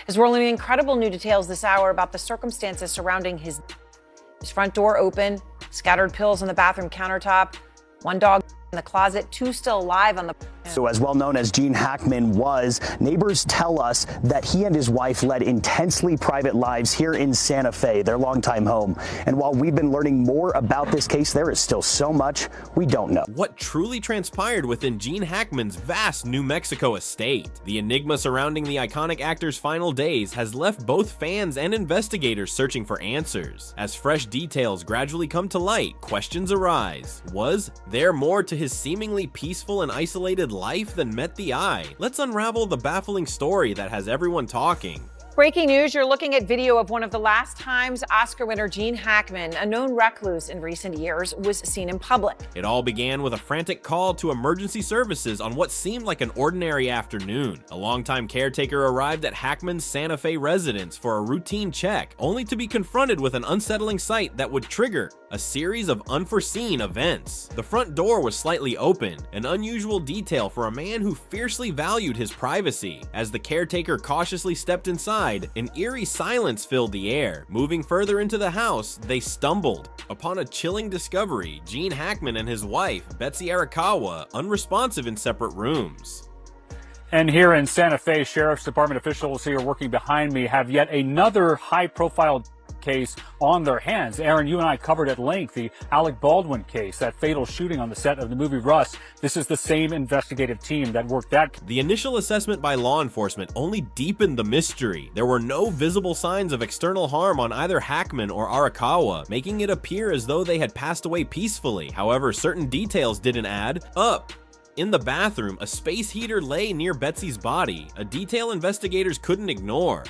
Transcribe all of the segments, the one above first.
As we're learning incredible new details this hour about the circumstances surrounding his front door open, scattered pills on the bathroom countertop, one dog in the closet, two still alive on the... So as well known as Gene Hackman was, neighbors tell us that he and his wife led intensely private lives here in Santa Fe, their longtime home. And while we've been learning more about this case, there is still so much we don't know. What truly transpired within Gene Hackman's vast New Mexico estate? The enigma surrounding the iconic actor's final days has left both fans and investigators searching for answers. As fresh details gradually come to light, questions arise. Was there more to his seemingly peaceful and isolated life than met the eye? Let's unravel the baffling story that has everyone talking. Breaking news, you're looking at video of one of the last times Oscar winner Gene Hackman, a known recluse in recent years, was seen in public. It all began with a frantic call to emergency services on what seemed like an ordinary afternoon. A longtime caretaker arrived at Hackman's Santa Fe residence for a routine check, only to be confronted with an unsettling sight that would trigger a series of unforeseen events. The front door was slightly open, an unusual detail for a man who fiercely valued his privacy. As the caretaker cautiously stepped inside, an eerie silence filled the air. Moving further into the house, they stumbled upon a chilling discovery: Gene Hackman and his wife, Betsy Arakawa, unresponsive in separate rooms. And here in Santa Fe, Sheriff's Department officials here working behind me have yet another high-profile case on their hands. Aaron, you and I covered at length the Alec Baldwin case, that fatal shooting on the set of the movie Rust. This is the same investigative team that worked that. The initial assessment by law enforcement only deepened the mystery. There were no visible signs of external harm on either Hackman or Arakawa, making it appear as though they had passed away peacefully. However, certain details didn't add up. In the bathroom, a space heater lay near Betsy's body, a detail investigators couldn't ignore.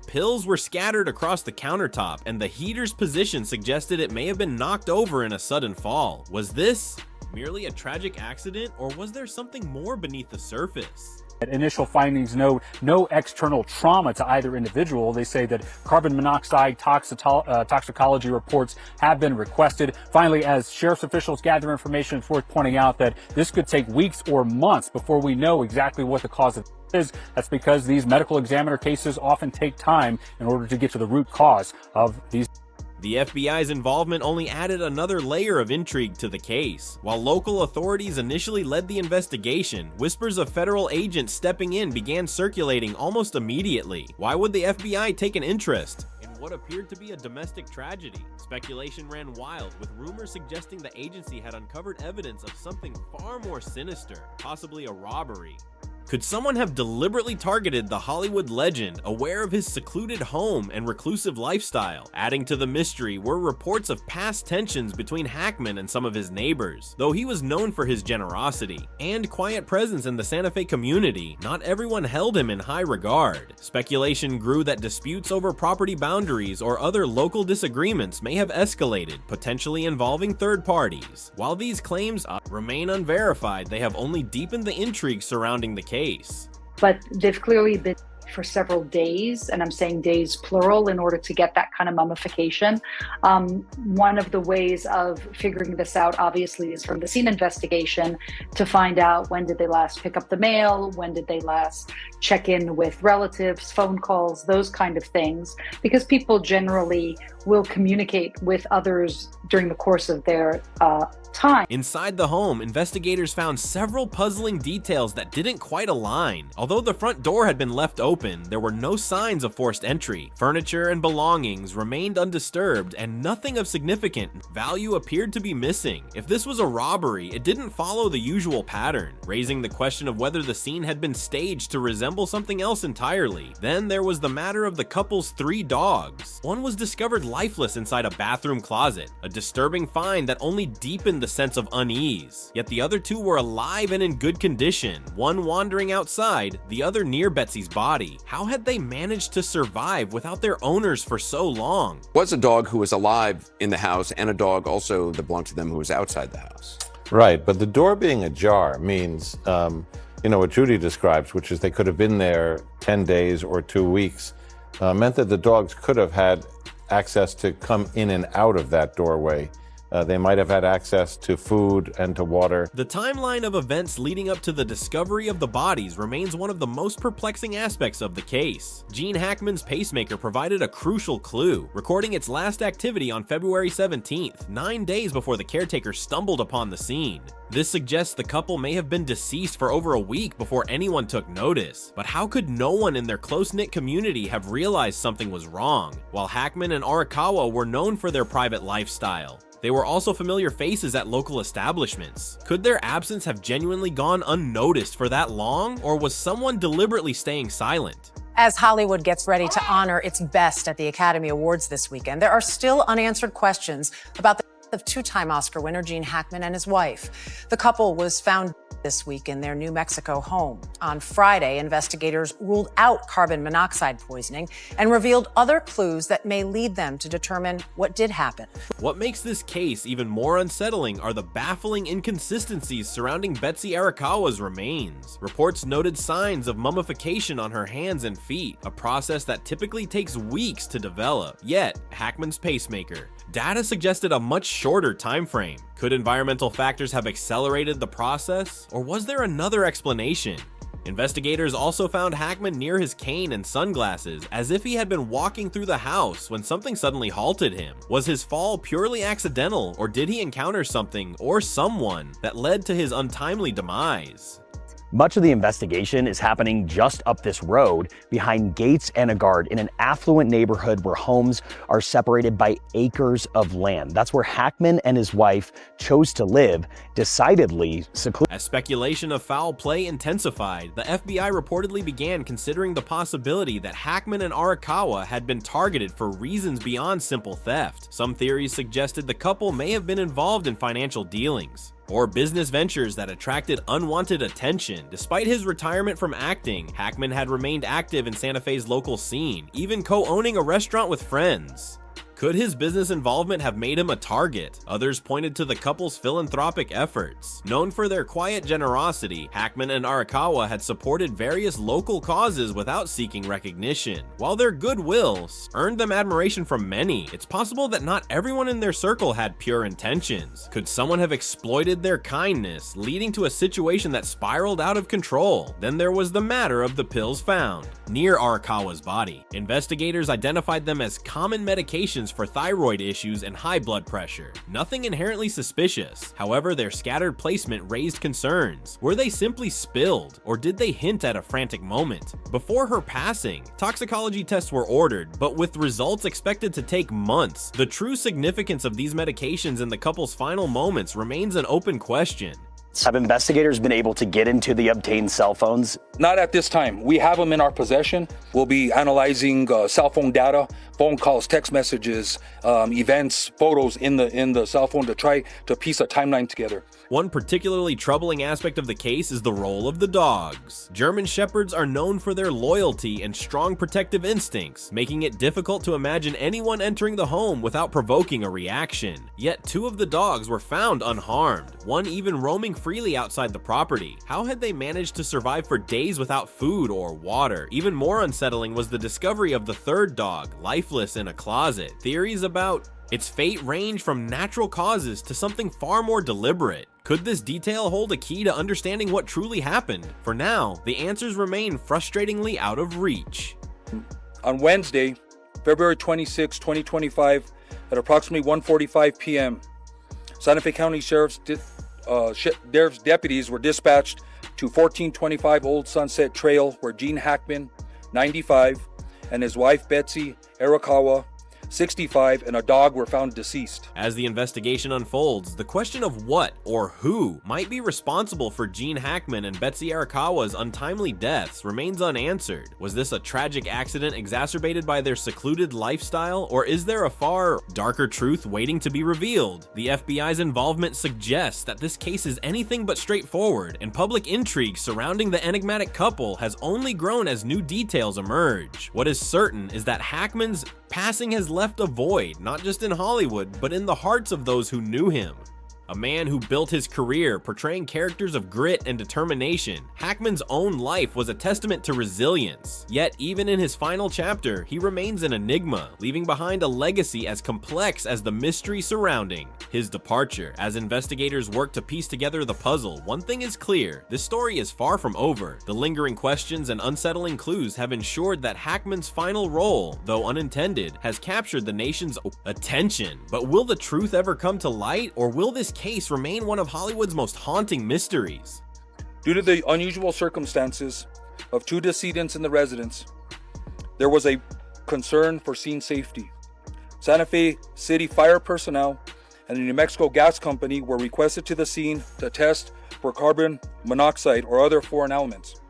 Pills were scattered across the countertop, and the heater's position suggested it may have been knocked over in a sudden fall. Was this merely a tragic accident, or was there something more beneath the surface? Initial findings note no external trauma to either individual. They say that carbon monoxide toxicology reports have been requested. Finally, as sheriff's officials gather information, it's worth pointing out that this could take weeks or months before we know exactly what the cause of is. That's because these medical examiner cases often take time in order to get to the root cause of these. The FBI's involvement only added another layer of intrigue to the case. While local authorities initially led the investigation, whispers of federal agents stepping in began circulating almost immediately. Why would the FBI take an interest in what appeared to be a domestic tragedy? Speculation ran wild, with rumors suggesting the agency had uncovered evidence of something far more sinister, possibly a robbery. Could someone have deliberately targeted the Hollywood legend, aware of his secluded home and reclusive lifestyle? Adding to the mystery were reports of past tensions between Hackman and some of his neighbors. Though he was known for his generosity and quiet presence in the Santa Fe community, not everyone held him in high regard. Speculation grew that disputes over property boundaries or other local disagreements may have escalated, potentially involving third parties. While these claims remain unverified, they have only deepened the intrigue surrounding the case. But they've clearly been for several days, and I'm saying days plural, in order to get that kind of mummification. One of the ways of figuring this out, obviously, is from the scene investigation to find out when did they last pick up the mail, when did they last check in with relatives, phone calls, those kind of things, because people generally will communicate with others during the course of their time. Inside the home, investigators found several puzzling details that didn't quite align. Although the front door had been left open, there were no signs of forced entry. Furniture and belongings remained undisturbed, and nothing of significant value appeared to be missing. If this was a robbery, it didn't follow the usual pattern, raising the question of whether the scene had been staged to resemble something else entirely. Then there was the matter of the couple's 3 dogs. One was discovered lifeless inside a bathroom closet, a disturbing find that only deepened the sense of unease. Yet the other 2 were alive and in good condition, one wandering outside, the other near Betsy's body. How had they managed to survive without their owners for so long? Was a dog who was alive in the house and a dog also that belonged to them who was outside the house. Right, but the door being ajar means, what Judy describes, which is they could have been there 10 days or 2 weeks, meant that the dogs could have had access to come in and out of that doorway They might have had access to food and to water. The timeline of events leading up to the discovery of the bodies remains one of the most perplexing aspects of the case. Gene Hackman's pacemaker provided a crucial clue, recording its last activity on February 17th, 9 days before the caretaker stumbled upon the scene. This suggests the couple may have been deceased for over a week before anyone took notice. But how could no one in their close-knit community have realized something was wrong? While Hackman and Arakawa were known for their private lifestyle, they were also familiar faces at local establishments. Could their absence have genuinely gone unnoticed for that long, or was someone deliberately staying silent? As Hollywood gets ready to honor its best at the Academy Awards this weekend, there are still unanswered questions about the death of two-time Oscar winner Gene Hackman and his wife. The couple was found this week in their New Mexico home. On Friday, investigators ruled out carbon monoxide poisoning and revealed other clues that may lead them to determine what did happen. What makes this case even more unsettling are the baffling inconsistencies surrounding Betsy Arakawa's remains. Reports noted signs of mummification on her hands and feet, a process that typically takes weeks to develop. Yet, Hackman's pacemaker. Data suggested a much shorter time frame. Could environmental factors have accelerated the process, or was there another explanation? Investigators also found Hackman near his cane and sunglasses, as if he had been walking through the house when something suddenly halted him. Was his fall purely accidental, or did he encounter something or someone that led to his untimely demise? Much of the investigation is happening just up this road behind gates and a guard in an affluent neighborhood where homes are separated by acres of land. That's where Hackman and his wife chose to live, decidedly secluded. As speculation of foul play intensified, the FBI reportedly began considering the possibility that Hackman and Arakawa had been targeted for reasons beyond simple theft. Some theories suggested the couple may have been involved in financial dealings or business ventures that attracted unwanted attention. Despite his retirement from acting, Hackman had remained active in Santa Fe's local scene, even co-owning a restaurant with friends. Could his business involvement have made him a target? Others pointed to the couple's philanthropic efforts. Known for their quiet generosity, Hackman and Arakawa had supported various local causes without seeking recognition. While their goodwill earned them admiration from many, it's possible that not everyone in their circle had pure intentions. Could someone have exploited their kindness, leading to a situation that spiraled out of control? Then there was the matter of the pills found near Arakawa's body. Investigators identified them as common medications for thyroid issues and high blood pressure. Nothing inherently suspicious. However, their scattered placement raised concerns. Were they simply spilled, or did they hint at a frantic moment? Before her passing, toxicology tests were ordered, but with results expected to take months. The true significance of these medications in the couple's final moments remains an open question. Have investigators been able to get into the obtained cell phones? Not at this time. We have them in our possession. We'll be analyzing cell phone data, phone calls, text messages, events, photos in the cell phone to try to piece a timeline together. One particularly troubling aspect of the case is the role of the dogs. German Shepherds are known for their loyalty and strong protective instincts, making it difficult to imagine anyone entering the home without provoking a reaction. Yet 2 of the dogs were found unharmed, one even roaming freely outside the property. How had they managed to survive for days without food or water? Even more unsettling was the discovery of the 3rd dog, lifeless in a closet. Theories about its fate range from natural causes to something far more deliberate. Could this detail hold a key to understanding what truly happened? For now, the answers remain frustratingly out of reach. On Wednesday, February 26, 2025, at approximately 1:45 p.m., Santa Fe County Sheriff's deputies were dispatched to 1425 Old Sunset Trail, where Gene Hackman, 95, and his wife Betsy Arakawa, 65, and a dog were found deceased. As the investigation unfolds, the question of what or who might be responsible for Gene Hackman and Betsy Arakawa's untimely deaths remains unanswered. Was this a tragic accident exacerbated by their secluded lifestyle, or is there a far darker truth waiting to be revealed? The FBI's involvement suggests that this case is anything but straightforward, and public intrigue surrounding the enigmatic couple has only grown as new details emerge. What is certain is that Hackman's passing has left a void, not just in Hollywood, but in the hearts of those who knew him. A man who built his career portraying characters of grit and determination, Hackman's own life was a testament to resilience. Yet, even in his final chapter, he remains an enigma, leaving behind a legacy as complex as the mystery surrounding his departure. As investigators work to piece together the puzzle, one thing is clear: this story is far from over. The lingering questions and unsettling clues have ensured that Hackman's final role, though unintended, has captured the nation's attention. But will the truth ever come to light, or will this case remain one of Hollywood's most haunting mysteries? Due to the unusual circumstances of two decedents in the residence, there was a concern for scene safety. Santa Fe City fire personnel and the New Mexico Gas Company were requested to the scene to test for carbon monoxide or other foreign elements.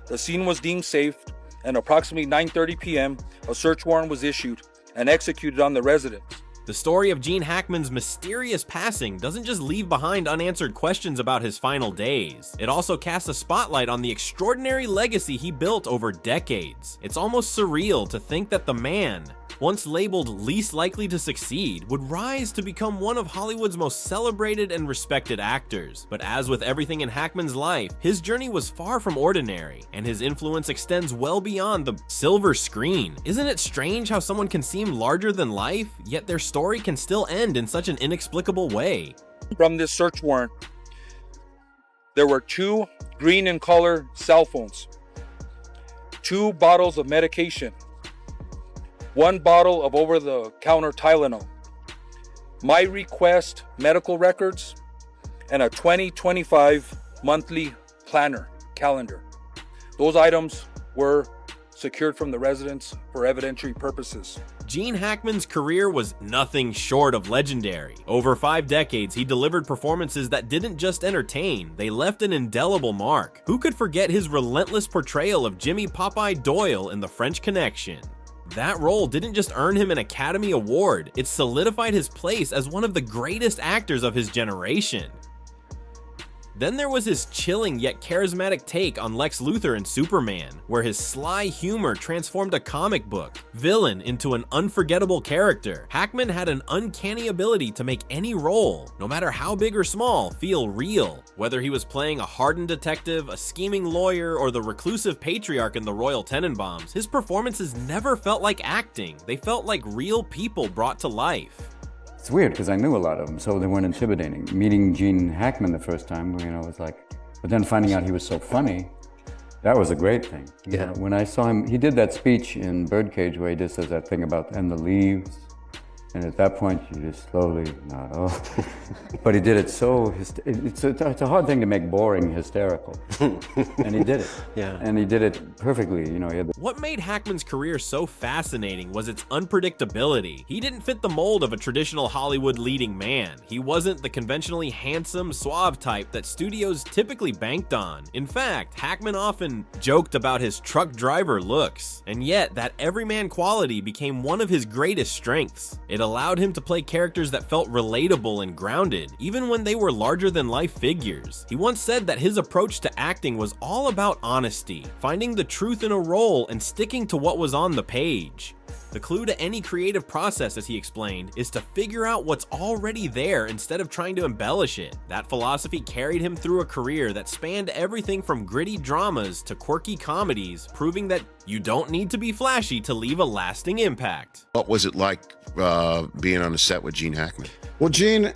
The scene was deemed safe, and approximately 9:30 p.m., a search warrant was issued and executed on the residence. The story of Gene Hackman's mysterious passing doesn't just leave behind unanswered questions about his final days. It also casts a spotlight on the extraordinary legacy he built over decades. It's almost surreal to think that the man, once labeled least likely to succeed, would rise to become one of Hollywood's most celebrated and respected actors. But as with everything in Hackman's life, his journey was far from ordinary, and his influence extends well beyond the silver screen. Isn't it strange how someone can seem larger than life, yet their story can still end in such an inexplicable way? From this search warrant, there were 2 green in color cell phones, 2 bottles of medication, 1 bottle of over-the-counter Tylenol, my request medical records, and a 2025 monthly planner calendar. Those items were secured from the residence for evidentiary purposes. Gene Hackman's career was nothing short of legendary. Over 5 decades, he delivered performances that didn't just entertain, they left an indelible mark. Who could forget his relentless portrayal of Jimmy Popeye Doyle in The French Connection? That role didn't just earn him an Academy Award, it solidified his place as one of the greatest actors of his generation. Then there was his chilling yet charismatic take on Lex Luthor in Superman, where his sly humor transformed a comic book villain into an unforgettable character. Hackman had an uncanny ability to make any role, no matter how big or small, feel real. Whether he was playing a hardened detective, a scheming lawyer, or the reclusive patriarch in the Royal Tenenbaums, his performances never felt like acting. They felt like real people brought to life. It's weird because I knew a lot of them, so they weren't intimidating. Meeting Gene Hackman the first time, was like, but then finding out he was so funny, that was a great thing. Yeah. When I saw him, he did that speech in Birdcage where he just says that thing about, and the leaves, and at that point you just slowly nod off. But he did it so, it's a hard thing to make boring hysterical. And he did it. Yeah. And he did it perfectly, he had What made Hackman's career so fascinating was its unpredictability. He didn't fit the mold of a traditional Hollywood leading man. He wasn't the conventionally handsome, suave type that studios typically banked on. In fact, Hackman often joked about his truck driver looks, and yet that everyman quality became one of his greatest strengths. It allowed him to play characters that felt relatable and grounded, even when they were larger-than-life figures. He once said that his approach to acting was all about honesty, finding the truth in a role and sticking to what was on the page. The clue to any creative process, as he explained, is to figure out what's already there instead of trying to embellish it. That philosophy carried him through a career that spanned everything from gritty dramas to quirky comedies, proving that you don't need to be flashy to leave a lasting impact. What was it like being on a set with Gene Hackman? Well, Gene,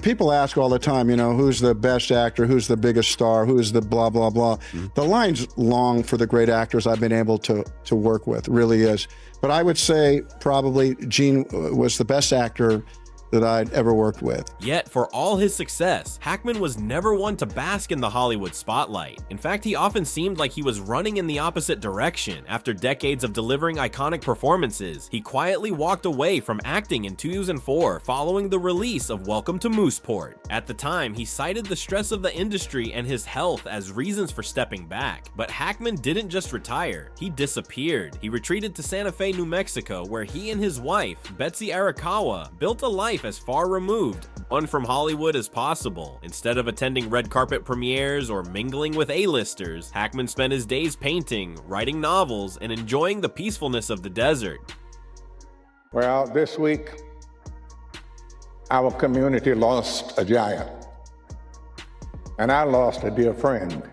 people ask all the time, who's the best actor, who's the biggest star, who's the blah, blah, blah. Mm-hmm. The line's long for the great actors I've been able to work with, really is. But I would say probably Gene was the best actor that I'd ever worked with. Yet, for all his success, Hackman was never one to bask in the Hollywood spotlight. In fact, he often seemed like he was running in the opposite direction. After decades of delivering iconic performances, he quietly walked away from acting in 2004 following the release of Welcome to Mooseport. At the time, he cited the stress of the industry and his health as reasons for stepping back. But Hackman didn't just retire, he disappeared. He retreated to Santa Fe, New Mexico, where he and his wife, Betsy Arakawa, built a life as far removed from Hollywood as possible. Instead of attending red carpet premieres or mingling with A-listers, Hackman spent his days painting, writing novels, and enjoying the peacefulness of the desert. Well, this week, our community lost a giant, and I lost a dear friend,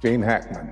Gene Hackman.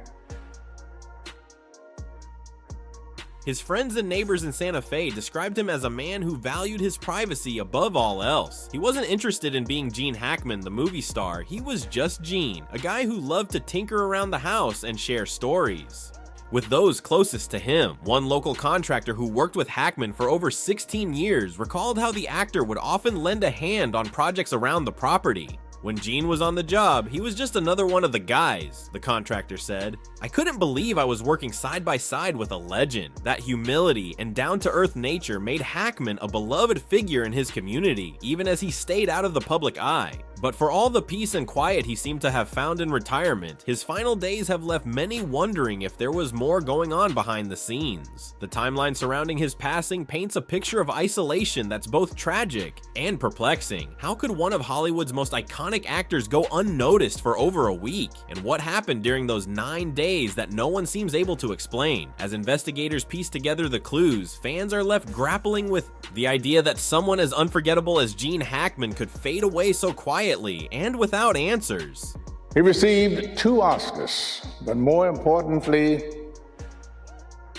His friends and neighbors in Santa Fe described him as a man who valued his privacy above all else. He wasn't interested in being Gene Hackman, the movie star. He was just Gene, a guy who loved to tinker around the house and share stories with those closest to him. One local contractor who worked with Hackman for over 16 years recalled how the actor would often lend a hand on projects around the property. When Gene was on the job, he was just another one of the guys, the contractor said. I couldn't believe I was working side by side with a legend. That humility and down-to-earth nature made Hackman a beloved figure in his community, even as he stayed out of the public eye. But for all the peace and quiet he seemed to have found in retirement, his final days have left many wondering if there was more going on behind the scenes. The timeline surrounding his passing paints a picture of isolation that's both tragic and perplexing. How could one of Hollywood's most iconic actors go unnoticed for over a week? And what happened during those 9 days that no one seems able to explain? As investigators piece together the clues, fans are left grappling with the idea that someone as unforgettable as Gene Hackman could fade away so quietly and without answers. He received 2 Oscars, but more importantly,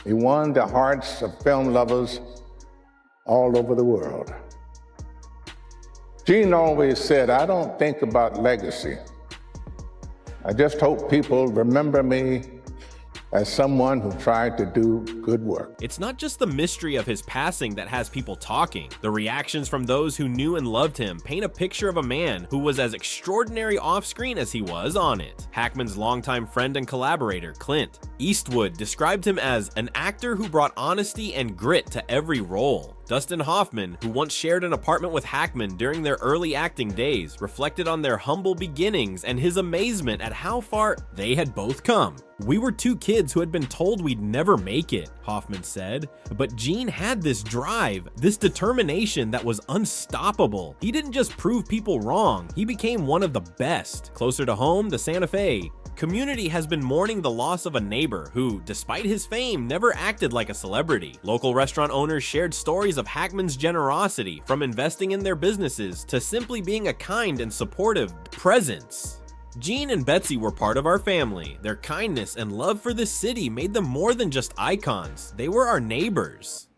he won the hearts of film lovers all over the world. Gene always said, I don't think about legacy. I just hope people remember me as someone who tried to do good work. It's not just the mystery of his passing that has people talking. The reactions from those who knew and loved him paint a picture of a man who was as extraordinary off-screen as he was on it. Hackman's longtime friend and collaborator, Clint Eastwood, described him as an actor who brought honesty and grit to every role. Dustin Hoffman, who once shared an apartment with Hackman during their early acting days, reflected on their humble beginnings and his amazement at how far they had both come. We were 2 kids who had been told we'd never make it, Hoffman said, but Gene had this drive, this determination that was unstoppable. He didn't just prove people wrong, he became one of the best. Closer to home, the Santa Fe community has been mourning the loss of a neighbor who, despite his fame, never acted like a celebrity. Local restaurant owners shared stories of Hackman's generosity, from investing in their businesses to simply being a kind and supportive presence. Gene and Betsy were part of our family. Their kindness and love for this city made them more than just icons. They were our neighbors.